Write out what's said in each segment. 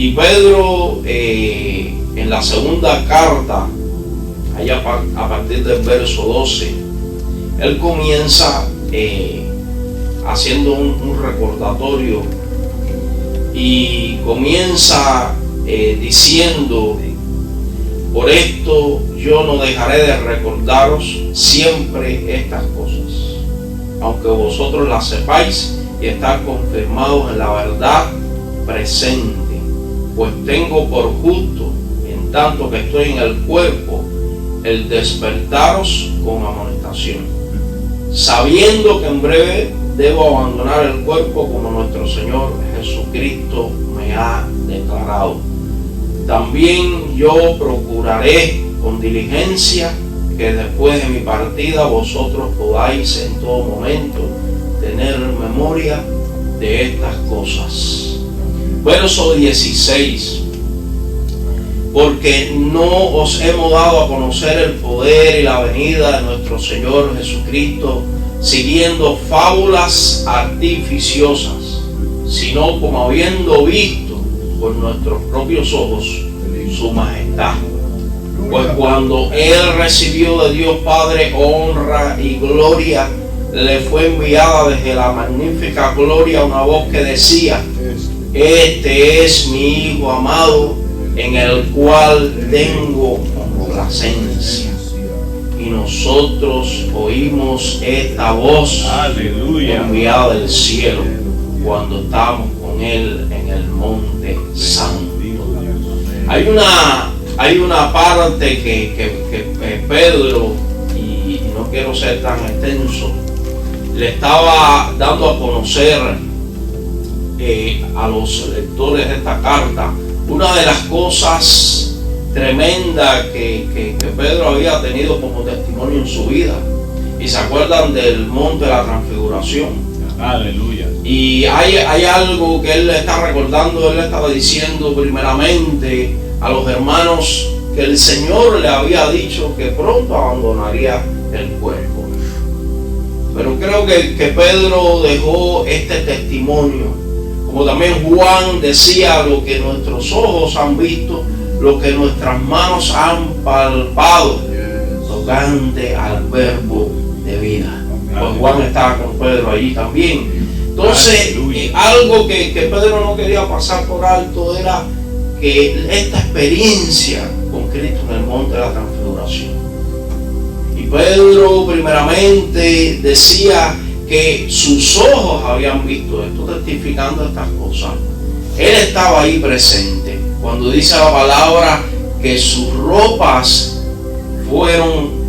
Y Pedro, en la segunda carta, allá a partir del verso 12, él comienza haciendo un recordatorio y comienza diciendo: por esto yo no dejaré de recordaros siempre estas cosas, aunque vosotros las sepáis y estar confirmados en la verdad presente, pues tengo por justo, en tanto que estoy en el cuerpo, el despertaros con amonestación, sabiendo que en breve debo abandonar el cuerpo como nuestro Señor Jesucristo me ha declarado. También yo procuraré con diligencia que después de mi partida vosotros podáis en todo momento tener memoria de estas cosas. Verso 16. Porque no os hemos dado a conocer el poder y la venida de nuestro Señor Jesucristo siguiendo fábulas artificiosas, sino como habiendo visto con nuestros propios ojos su majestad. Pues cuando Él recibió de Dios Padre honra y gloria, le fue enviada desde la magnífica gloria una voz que decía: este es mi Hijo amado, en el cual tengo complacencia. Y nosotros oímos esta voz, aleluya, enviada del cielo cuando estábamos con Él en el monte santo. Hay una parte que Pedro, y no quiero ser tan extenso, le estaba dando a conocer a los lectores de esta carta una de las cosas tremendas que Pedro había tenido como testimonio en su vida. Y se acuerdan del monte de la transfiguración. Aleluya. Y hay algo que él le está recordando. Él le estaba diciendo primeramente a los hermanos que el Señor le había dicho que pronto abandonaría el cuerpo. Pero creo que Pedro dejó este testimonio, como también Juan decía: lo que nuestros ojos han visto, lo que nuestras manos han palpado, tocante al verbo de vida. Pues Juan estaba con Pedro allí también. Entonces, algo que Pedro no quería pasar por alto era que esta experiencia con Cristo en el monte de la transfiguración. Y Pedro primeramente decía que sus ojos habían visto esto, testificando estas cosas. Él estaba ahí presente. Cuando dice la palabra que sus ropas fueron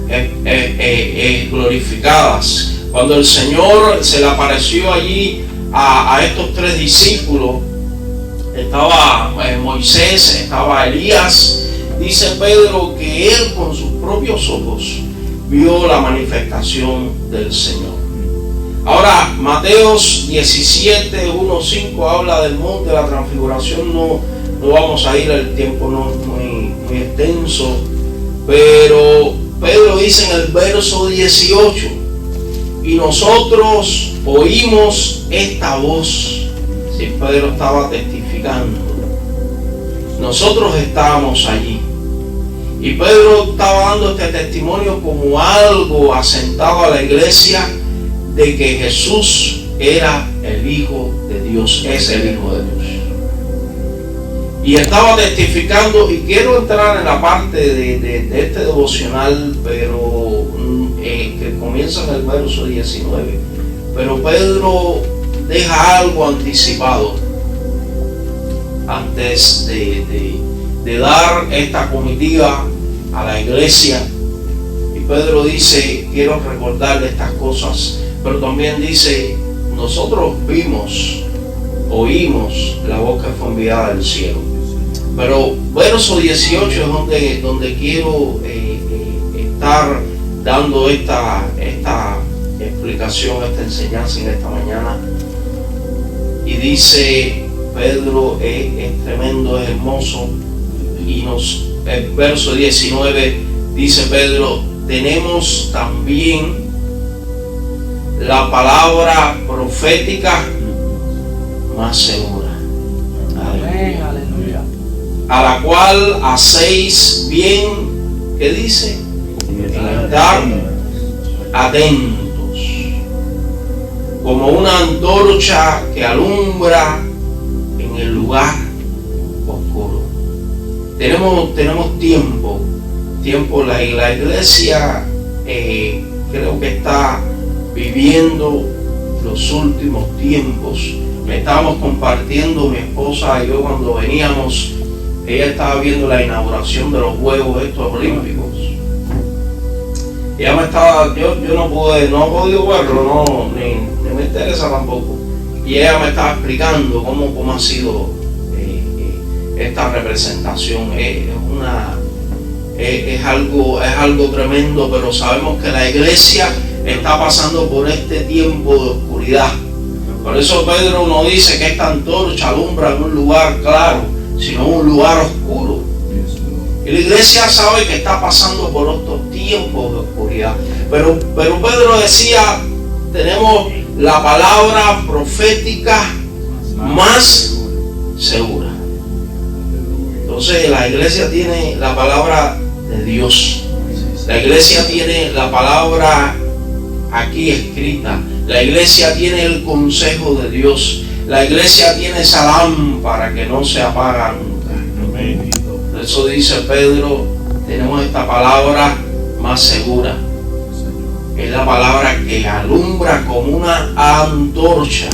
glorificadas. Cuando el Señor se le apareció allí a estos tres discípulos, estaba Moisés, estaba Elías. Dice Pedro que él con sus propios ojos vio la manifestación del Señor. Ahora, Mateos 17, 1, 5 habla del monte de la transfiguración. No vamos a ir, el tiempo no es muy extenso, pero Pedro dice en el verso 18: y nosotros oímos esta voz. Si Pedro estaba testificando, nosotros estábamos allí. Y Pedro estaba dando este testimonio como algo asentado a la iglesia de que Jesús era el Hijo de Dios, es el Hijo de Dios. Y estaba testificando, y quiero entrar en la parte de este devocional, pero que comienza en el verso 19. Pero Pedro deja algo anticipado antes de dar esta comitiva a la iglesia. Y Pedro dice: quiero recordarle estas cosas, pero también dice: nosotros oímos la voz que fue enviada del cielo. Pero verso 18 es donde quiero estar dando esta explicación, esta enseñanza en esta mañana. Y dice Pedro, es tremendo, es hermoso. Y el verso 19 dice Pedro: tenemos también la palabra profética más segura. Amén, aleluya. a la cual hacéis bien, ¿qué dice? Estar atentos, como una antorcha que alumbra en el lugar oscuro. Tenemos tiempo, la iglesia creo que está viviendo los últimos tiempos. Me estábamos compartiendo, mi esposa y yo, cuando veníamos, ella estaba viendo la inauguración de los Juegos estos olímpicos. Ella me estaba, yo no he podido verlo, ni me interesa tampoco. Y ella me estaba explicando cómo ha sido esta representación. Es algo tremendo, pero sabemos que la iglesia está pasando por este tiempo de oscuridad. Por eso Pedro no dice que esta antorcha alumbra en un lugar claro, sino en un lugar oscuro. Y la iglesia sabe que está pasando por estos tiempos de oscuridad. Pero Pedro decía, tenemos la palabra profética más segura. Entonces la iglesia tiene la palabra de Dios. La iglesia tiene la palabra aquí escrita. La iglesia tiene el consejo de Dios. La iglesia tiene esa lámpara que no se apaga nunca. Por eso dice Pedro, tenemos esta palabra más segura. Es la palabra que alumbra como una antorcha.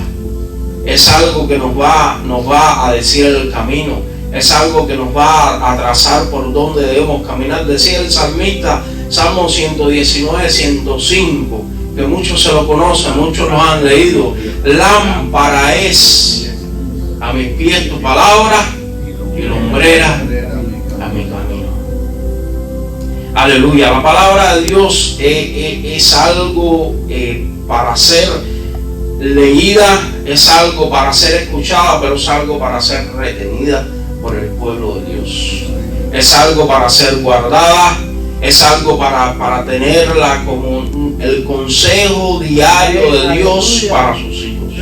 Es algo que nos va a decir el camino. Es algo que nos va a trazar por donde debemos caminar. Decía el salmista, Salmo 119, 105, que muchos se lo conocen, muchos lo han leído. Lámpara es a mis pies tu palabra y lumbrera a mi camino. Aleluya. La palabra de Dios es algo para ser leída, es algo para ser escuchada, pero es algo para ser retenida por el pueblo de Dios. Es algo para ser guardada, es algo para tenerla como el consejo diario de Dios para sus hijos.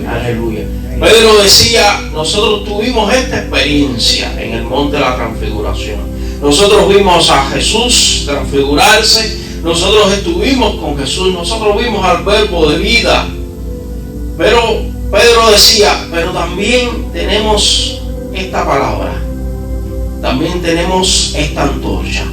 Aleluya. Pedro decía, nosotros tuvimos esta experiencia en el monte de la transfiguración. Nosotros vimos a Jesús transfigurarse, nosotros estuvimos con Jesús, nosotros vimos al verbo de vida. Pero Pedro decía, pero también tenemos esta palabra, también tenemos esta antorcha,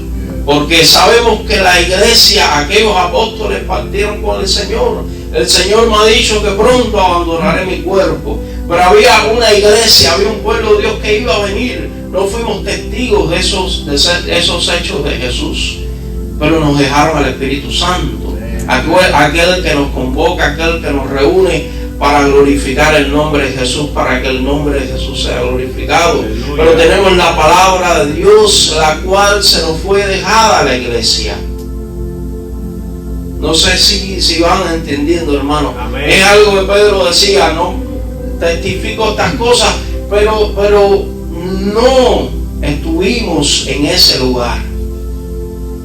porque sabemos que la iglesia, aquellos apóstoles partieron con el Señor. El Señor me ha dicho que pronto abandonaré mi cuerpo, pero había una iglesia, había un pueblo de Dios que iba a venir. No fuimos testigos de esos hechos de Jesús, pero nos dejaron al Espíritu Santo, aquel que nos convoca, aquel que nos reúne para glorificar el nombre de Jesús, para que el nombre de Jesús sea glorificado. Pero tenemos la palabra de Dios, la cual se nos fue dejada a la iglesia. No sé si van entendiendo, hermano. Amén. Es algo que Pedro decía, no testifico estas cosas, pero no estuvimos en ese lugar.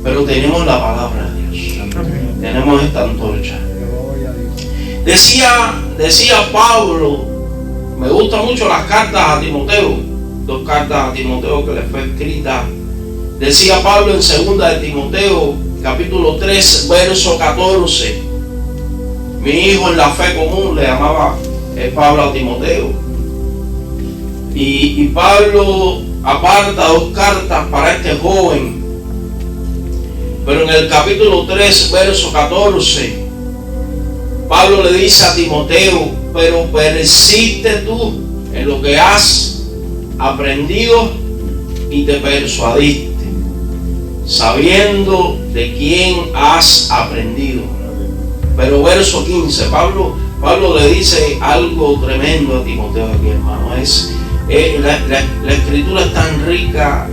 Pero tenemos la palabra de Dios. Amén. Tenemos esta antorcha. Decía Pablo, me gustan mucho las cartas a Timoteo, 2 cartas a Timoteo que le fue escrita. Decía Pablo en 2 de Timoteo, capítulo 3, verso 14. Mi hijo en la fe común le llamaba Pablo a Timoteo. Y Pablo aparta 2 cartas para este joven. Pero en el capítulo 3, verso 14, Pablo le dice a Timoteo, pero persiste tú en lo que has aprendido y te persuadiste, sabiendo de quién has aprendido. Pero verso 15, Pablo le dice algo tremendo a Timoteo aquí, hermano. La escritura es tan rica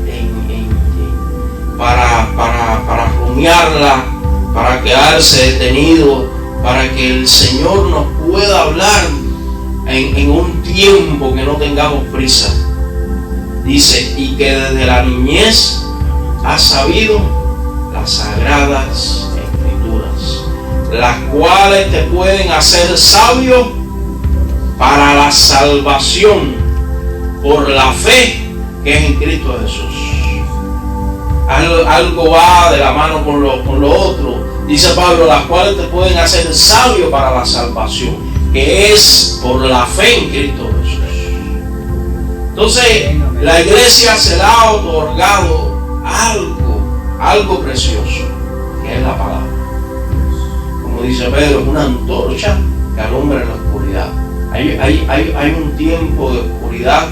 para rumiarla, para quedarse detenido, para que el Señor nos pueda hablar en un tiempo que no tengamos prisa. Dice, y que desde la niñez has sabido las sagradas escrituras, las cuales te pueden hacer sabio para la salvación por la fe que es en Cristo Jesús. Algo va de la mano con lo otro. Dice Pablo, las cuales te pueden hacer sabio para la salvación, que es por la fe en Cristo Jesús. Entonces, la iglesia se le ha otorgado algo precioso, que es la palabra. Como dice Pedro, es una antorcha que alumbra en la oscuridad. Hay un tiempo de oscuridad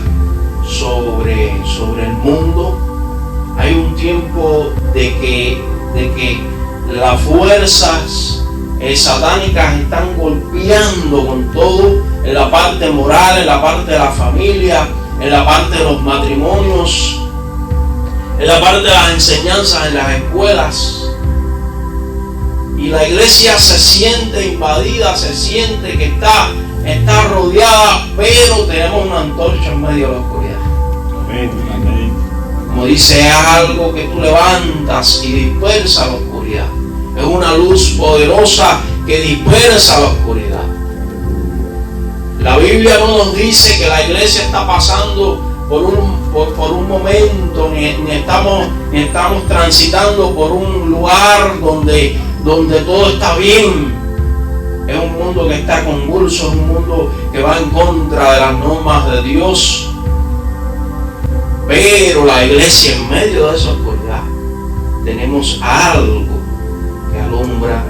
sobre el mundo. Hay un tiempo de que las fuerzas satánicas están golpeando con todo, en la parte moral, en la parte de la familia, en la parte de los matrimonios, en la parte de las enseñanzas en las escuelas. Y la iglesia se siente invadida, se siente que está rodeada, pero tenemos una antorcha en medio de la oscuridad. Amén. Amén. Como dice, es algo que tú levantas y dispersa la oscuridad. Es una luz poderosa que dispersa la oscuridad. La Biblia no nos dice que la iglesia está pasando por un momento, ni estamos transitando por un lugar donde todo está bien. Es un mundo que está convulso, es un mundo que va en contra de las normas de Dios. Pero la iglesia, en medio de esa oscuridad, tenemos algo que alumbra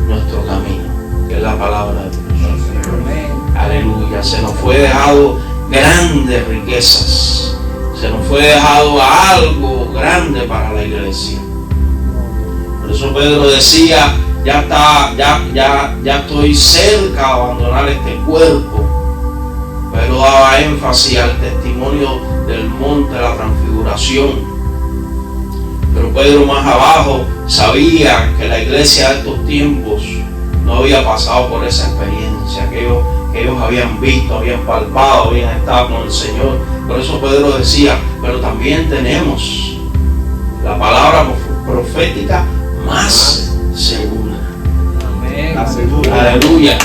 nuestro camino, que es la palabra de Dios. Aleluya. Se nos fue dejado grandes riquezas, se nos fue dejado algo grande para la iglesia. Por eso Pedro decía, ya estoy cerca de abandonar este cuerpo. Pero daba énfasis al testimonio del monte de la transfiguración. Pero Pedro más abajo sabía que la iglesia de estos tiempos no había pasado por esa experiencia, que ellos habían visto, habían palpado, habían estado con el Señor. Por eso Pedro decía, pero también tenemos la palabra profética más segura. Amén. La segura. Aleluya.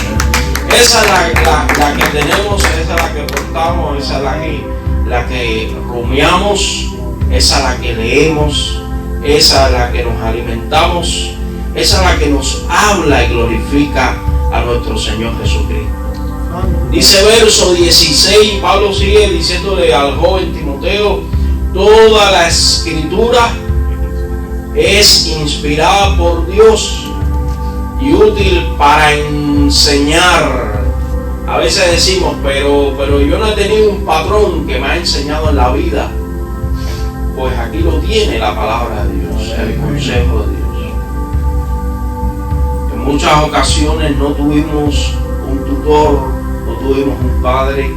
Esa es la que tenemos, esa es la que portamos, esa es la que rumiamos, esa es la que leemos, esa es la que nos alimentamos, esa es la que nos habla y glorifica a nuestro Señor Jesucristo. Dice verso 16, Pablo sigue diciéndole al joven Timoteo, toda la escritura es inspirada por Dios y útil para enseñar. A veces decimos, pero yo no he tenido un patrón que me ha enseñado en la vida. Pues aquí lo tiene la palabra de Dios, el consejo de Dios. En muchas ocasiones no tuvimos un tutor, no tuvimos un padre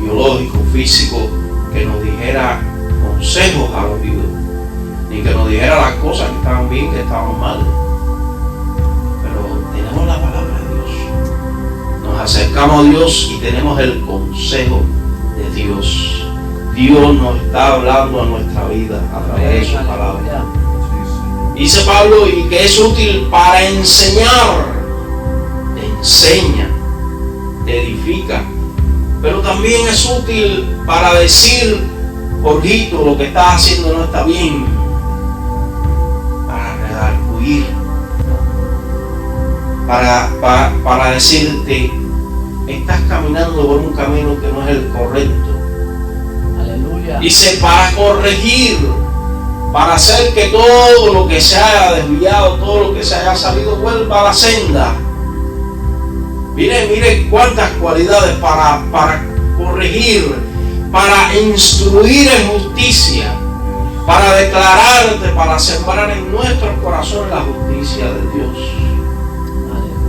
biológico, físico, que nos dijera consejos a los hijos, ni que nos dijera las cosas que estaban bien, que estaban mal. Tenemos la palabra de Dios, nos acercamos a Dios y tenemos el consejo de Dios. Dios nos está hablando a nuestra vida a través de su palabra. Dice Pablo, y que es útil para enseñar. Te enseña, te edifica, pero también es útil para decir, Jorgito, lo que estás haciendo no está bien, para redarguir, para decirte, estás caminando por un camino que no es el correcto. Aleluya. Dice, para corregir, para hacer que todo lo que se haya desviado, todo lo que se haya salido, vuelva a la senda. Mire cuántas cualidades para corregir, para instruir en justicia, para declararte, para sembrar en nuestros corazones la justicia de Dios.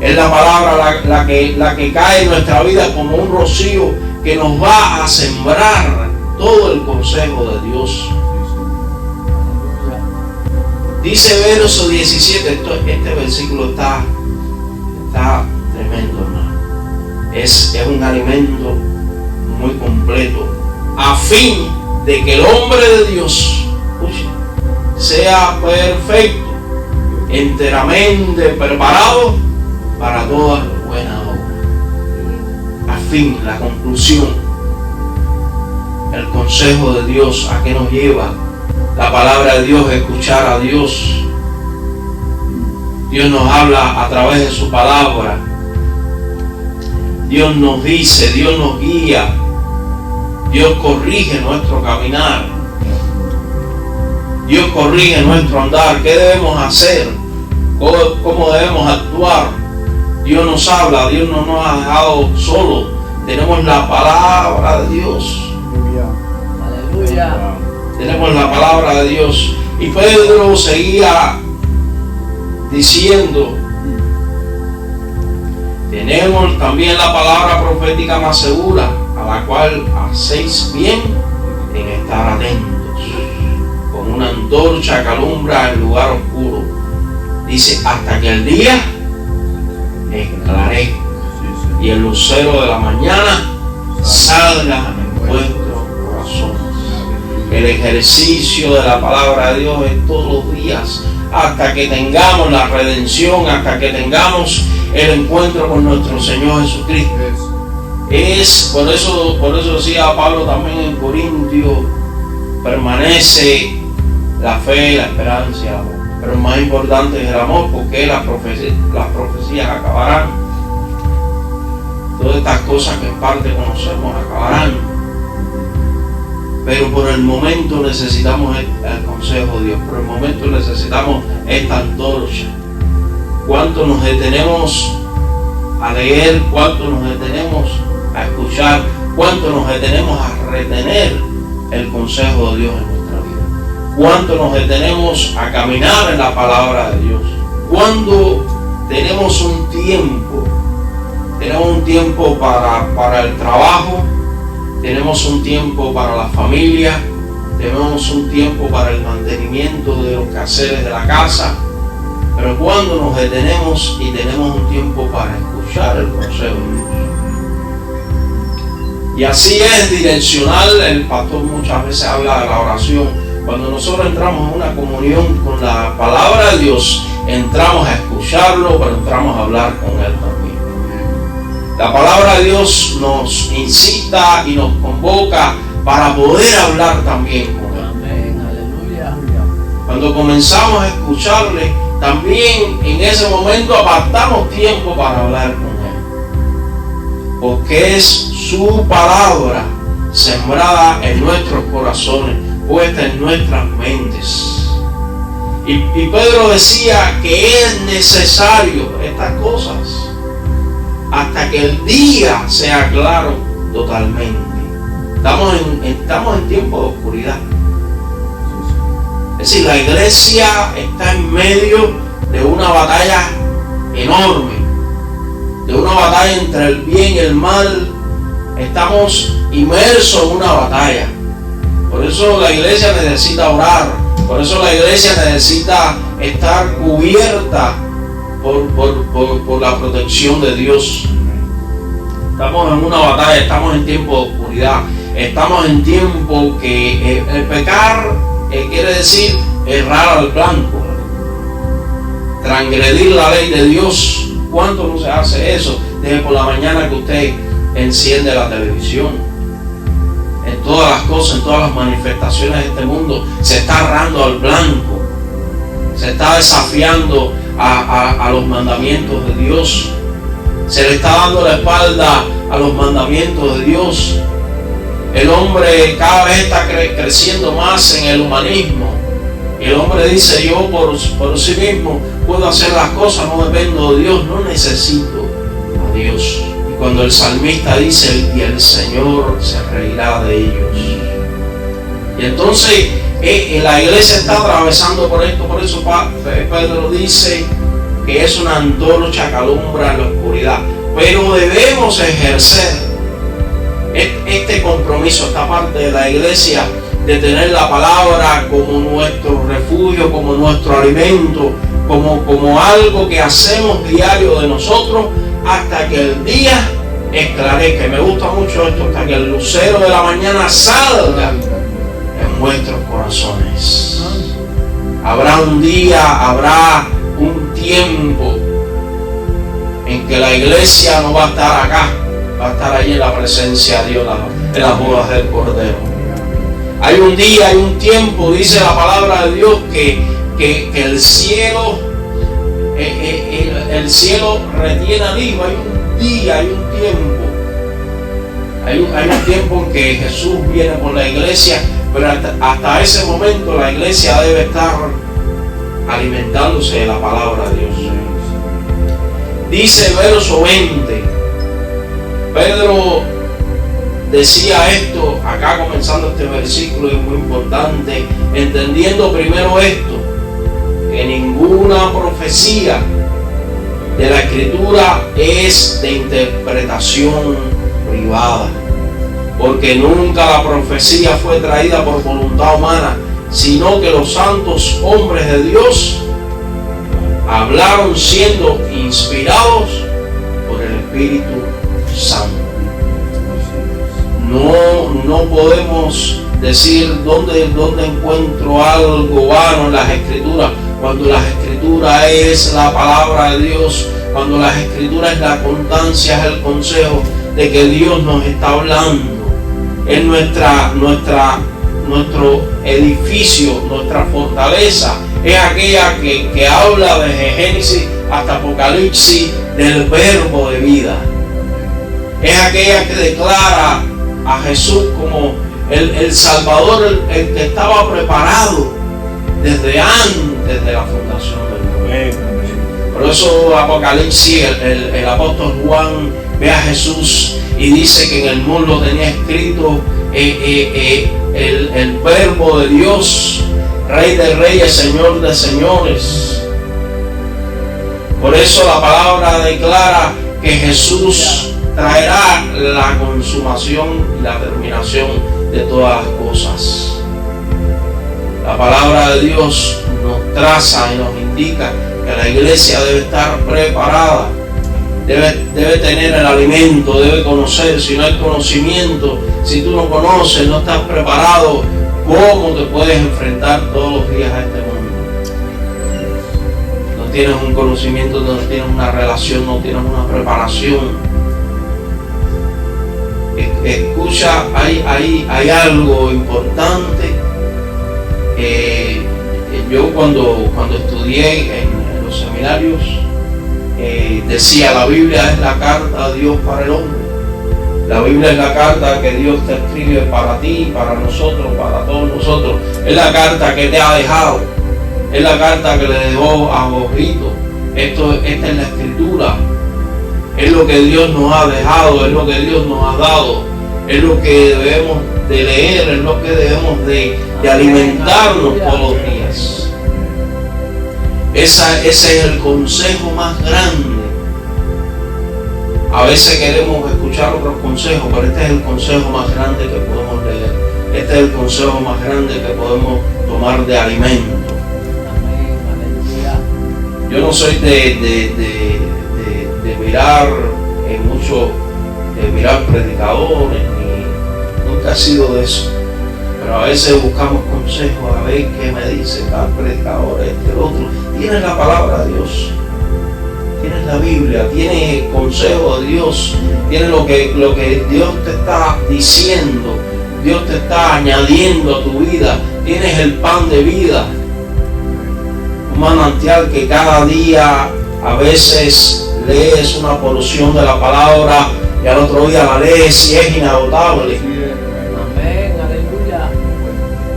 Es la palabra la que cae en nuestra vida como un rocío que nos va a sembrar todo el consejo de Dios. Dice verso 17, este versículo está tremendo, hermano. Es un alimento muy completo, a fin de que el hombre de Dios sea perfecto, enteramente preparado para toda buena obra. A fin, la conclusión, el consejo consejo de Dios, ¿a qué nos lleva? La palabra de Dios, escuchar a Dios. Dios nos habla a través de su palabra. Dios nos dice, Dios nos guía. Dios corrige nuestro caminar. Dios corrige nuestro andar. ¿Qué debemos hacer? ¿Cómo debemos actuar? Dios nos habla, Dios no nos ha dejado solos. Tenemos la palabra de Dios. Aleluya. Tenemos la palabra de Dios. Y Pedro seguía diciendo, tenemos también la palabra profética más segura, a la cual hacéis bien en estar atentos, como una antorcha que alumbra el lugar oscuro. Dice, hasta que el día esclarezca y el lucero de la mañana salga en vuestros corazones. El ejercicio de la palabra de Dios es todos los días, hasta que tengamos la redención, hasta que tengamos el encuentro con nuestro Señor Jesucristo. Es por eso decía Pablo también en Corintios, permanece la fe, la esperanza y el amor. Pero más importante es el amor, porque las profecías acabarán. Todas estas cosas que en parte conocemos acabarán. Pero por el momento necesitamos el consejo de Dios. Por el momento necesitamos esta antorcha. ¿Cuánto nos detenemos a leer? ¿Cuánto nos detenemos a escuchar? ¿Cuánto nos detenemos a retener el consejo de Dios en nuestra vida? ¿Cuánto nos detenemos a caminar en la palabra de Dios? ¿Cuándo tenemos un tiempo? Tenemos un tiempo para el trabajo, tenemos un tiempo para la familia, tenemos un tiempo para el mantenimiento de los quehaceres de la casa, pero cuando nos detenemos y tenemos un tiempo para escuchar el consejo de Dios. Y así es direccional. El pastor muchas veces habla de la oración. Cuando nosotros entramos en una comunión con la palabra de Dios, entramos a escucharlo, pero entramos a hablar con Él también. La palabra de Dios nos incita y nos convoca para poder hablar también con Él. Amén. Aleluya. Cuando comenzamos a escucharle, también en ese momento apartamos tiempo para hablar con Él. Porque es su palabra sembrada en nuestros corazones, puesta en nuestras mentes. Y Pedro decía que es necesario estas cosas hasta que el día sea claro totalmente. Estamos en tiempo de oscuridad. Es decir, la iglesia está en medio de una batalla enorme, de una batalla entre el bien y el mal. Estamos inmersos en una batalla. Por eso la iglesia necesita orar. Por eso la iglesia necesita estar cubierta por la protección de Dios. Estamos en una batalla, estamos en tiempo de oscuridad. Estamos en tiempo que el pecar quiere decir errar al blanco, transgredir la ley de Dios. ¿Cuánto no se hace eso? Desde por la mañana que usted enciende la televisión, en todas las cosas, en todas las manifestaciones de este mundo, se está errando al blanco, se está desafiando a los mandamientos de Dios, se le está dando la espalda a los mandamientos de Dios. El hombre cada vez está creciendo más en el humanismo, y el hombre dice: yo por sí mismo puedo hacer las cosas, no dependo de Dios, no necesito a Dios. Y cuando el salmista dice: y el Señor se reirá de ellos. Y entonces la iglesia está atravesando por esto. Por eso Pedro dice que es una antorcha que alumbra en la oscuridad. Pero debemos ejercer este compromiso, esta parte de la iglesia, de tener la palabra como nuestro refugio, como nuestro alimento, como algo que hacemos diario de nosotros hasta que el día esclarezca. Me gusta mucho esto: hasta que el lucero de la mañana salga en vuestros corazones. Habrá un día, habrá un tiempo en que la iglesia no va a estar acá, va a estar ahí en la presencia de Dios, en las bodas del Cordero. Hay un día, hay un tiempo, dice la palabra de Dios, que el cielo retiene al Hijo. Hay un día, hay un tiempo. Hay un tiempo en que Jesús viene por la iglesia, pero hasta ese momento la iglesia debe estar alimentándose de la palabra de Dios. Dice el verso 20, Pedro decía esto, acá comenzando este versículo, es muy importante, entendiendo primero esto, que ninguna profecía de la Escritura es de interpretación privada, porque nunca la profecía fue traída por voluntad humana, sino que los santos hombres de Dios hablaron siendo inspirados por el Espíritu Santo. No podemos decir dónde encuentro algo vano en las Escrituras, cuando las Escrituras es la palabra de Dios, cuando las Escrituras es la constancia, es el consejo de que Dios nos está hablando. Es nuestro edificio, nuestra fortaleza, es aquella que habla desde Génesis hasta Apocalipsis del verbo de vida. Es aquella que declara a Jesús como el Salvador, el que estaba preparado desde antes de la fundación del mundo. Por eso Apocalipsis, el apóstol Juan ve a Jesús y dice que en el muslo tenía escrito el verbo de Dios, Rey de reyes, Señor de señores. Por eso la palabra declara que Jesús traerá la consumación y la terminación de todas las cosas. La palabra de Dios nos traza y nos indica que la iglesia debe estar preparada, debe tener el alimento, debe conocer. Si no hay conocimiento, si tú no conoces, no estás preparado, ¿cómo te puedes enfrentar todos los días a este mundo? No tienes un conocimiento, no tienes una relación, no tienes una preparación. Escucha, hay algo importante. Yo cuando estudié en los seminarios, decía, la Biblia es la carta de Dios para el hombre. La Biblia es la carta que Dios te escribe para ti, para nosotros, para todos nosotros. Es la carta que te ha dejado. Es la carta que le dejó a Jorrito. Esta es la escritura. Es lo que Dios nos ha dejado, es lo que Dios nos ha dado. Es lo que debemos de leer, es lo que debemos de alimentarnos todos los días. Ese es el consejo más grande. A veces queremos escuchar otros consejos, pero este es el consejo más grande que podemos leer. Este es el consejo más grande que podemos tomar de alimento. Yo no soy de mirar de mirar predicadores, nunca he sido de eso. Pero a veces buscamos consejos, a ver qué me dice tal predicador, el otro. Tienes la palabra de Dios. Tienes la Biblia, tienes el consejo de Dios, tienes lo que Dios te está diciendo, Dios te está añadiendo a tu vida, tienes el pan de vida, un manantial que cada día a veces lees una porción de la palabra y al otro día la lees y es inagotable. Amén, aleluya.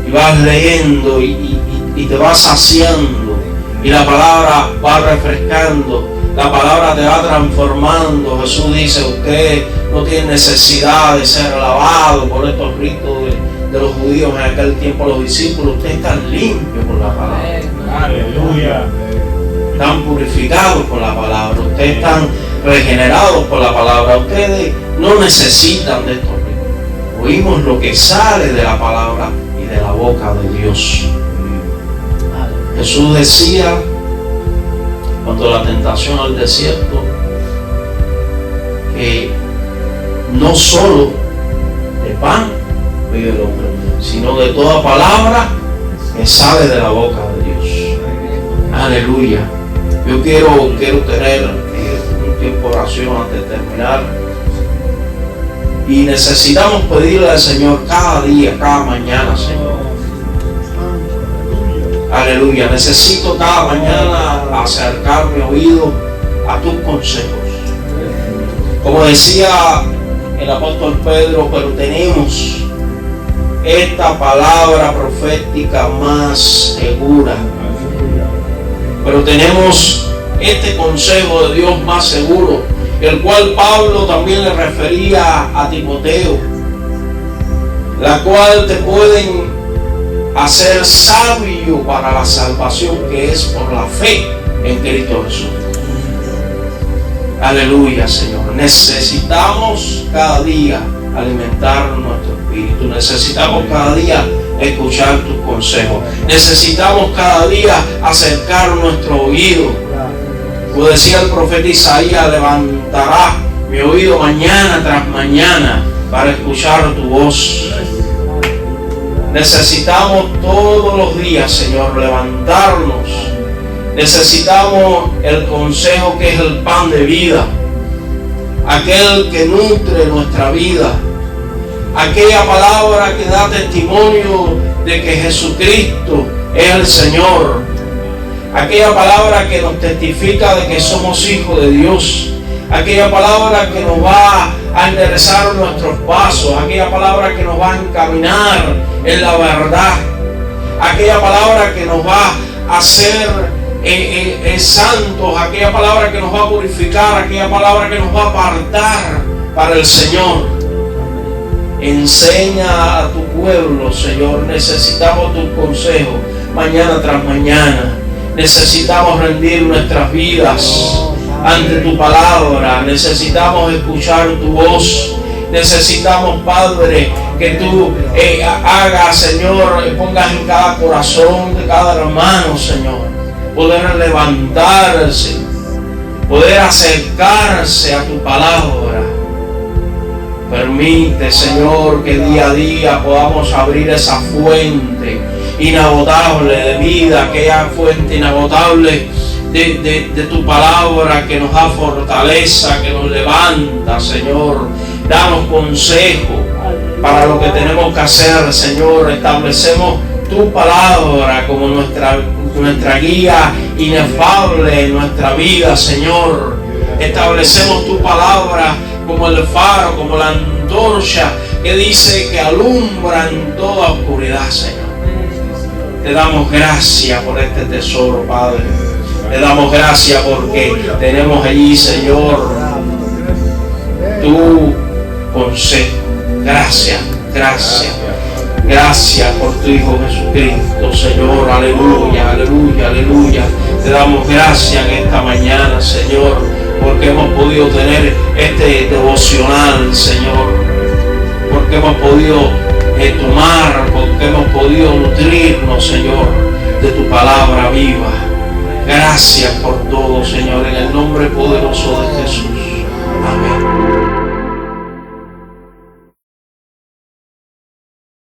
Y vas leyendo y te vas saciando y la palabra va refrescando. La palabra te va transformando. Jesús dice, usted no tiene necesidad de ser lavado por estos ritos de los judíos en aquel tiempo, los discípulos. Ustedes están limpios por la palabra. Aleluya. Están purificados por la palabra. Ustedes están regenerados por la palabra. Ustedes no necesitan de estos ritos. Oímos lo que sale de la palabra y de la boca de Dios. Jesús decía, cuando la tentación al desierto, que no solo de pan vive el hombre, sino de toda palabra que sale de la boca de Dios. Aleluya. Yo quiero tener un tiempo de oración antes de terminar. Y necesitamos pedirle al Señor cada día, cada mañana, Señor. Aleluya. Necesito cada mañana acercar mi oído a tus consejos. Como decía el apóstol Pedro, pero tenemos esta palabra profética más segura. Pero tenemos este consejo de Dios más seguro, el cual Pablo también le refería a Timoteo, la cual te pueden hacer sabio para la salvación que es por la fe en Cristo Jesús. Aleluya, Señor. Necesitamos cada día alimentar nuestro espíritu. Necesitamos cada día escuchar tus consejos. Necesitamos cada día acercar nuestro oído. Como decía el profeta Isaías, levantará mi oído mañana tras mañana para escuchar tu voz. Necesitamos todos los días, Señor, levantarnos. Necesitamos el consejo que es el pan de vida, aquel que nutre nuestra vida, aquella palabra que da testimonio de que Jesucristo es el Señor, aquella palabra que nos testifica de que somos hijos de Dios, aquella palabra que nos va a enderezar nuestros pasos, aquella palabra que nos va a encaminar en la verdad, aquella palabra que nos va a hacer santos, aquella palabra que nos va a purificar, aquella palabra que nos va a apartar para el Señor. Enseña a tu pueblo, Señor. Necesitamos tus consejos mañana tras mañana. Necesitamos rendir nuestras vidas ante tu palabra. Necesitamos escuchar tu voz. Necesitamos, Padre, que tú hagas, Señor, pongas en cada corazón de cada hermano, Señor, poder levantarse, poder acercarse a tu palabra. Permite, Señor, que día a día podamos abrir esa fuente inagotable de vida, aquella fuente inagotable de tu palabra que nos da fortaleza, que nos levanta, Señor. Danos consejo para lo que tenemos que hacer, Señor. Establecemos tu palabra como nuestra guía inefable en nuestra vida, Señor. Establecemos tu palabra como el faro, como la antorcha que dice que alumbra en toda oscuridad, Señor. Te damos gracias por este tesoro, Padre. Te damos gracias porque tenemos allí, Señor, tu consejo. Gracias, gracias. Gracias por tu Hijo Jesucristo, Señor. Aleluya, aleluya, aleluya. Te damos gracias en esta mañana, Señor, porque hemos podido tener este devocional, Señor. Porque hemos podido tomar, porque hemos podido nutrirnos, Señor, de tu palabra viva. Gracias por todo, Señor.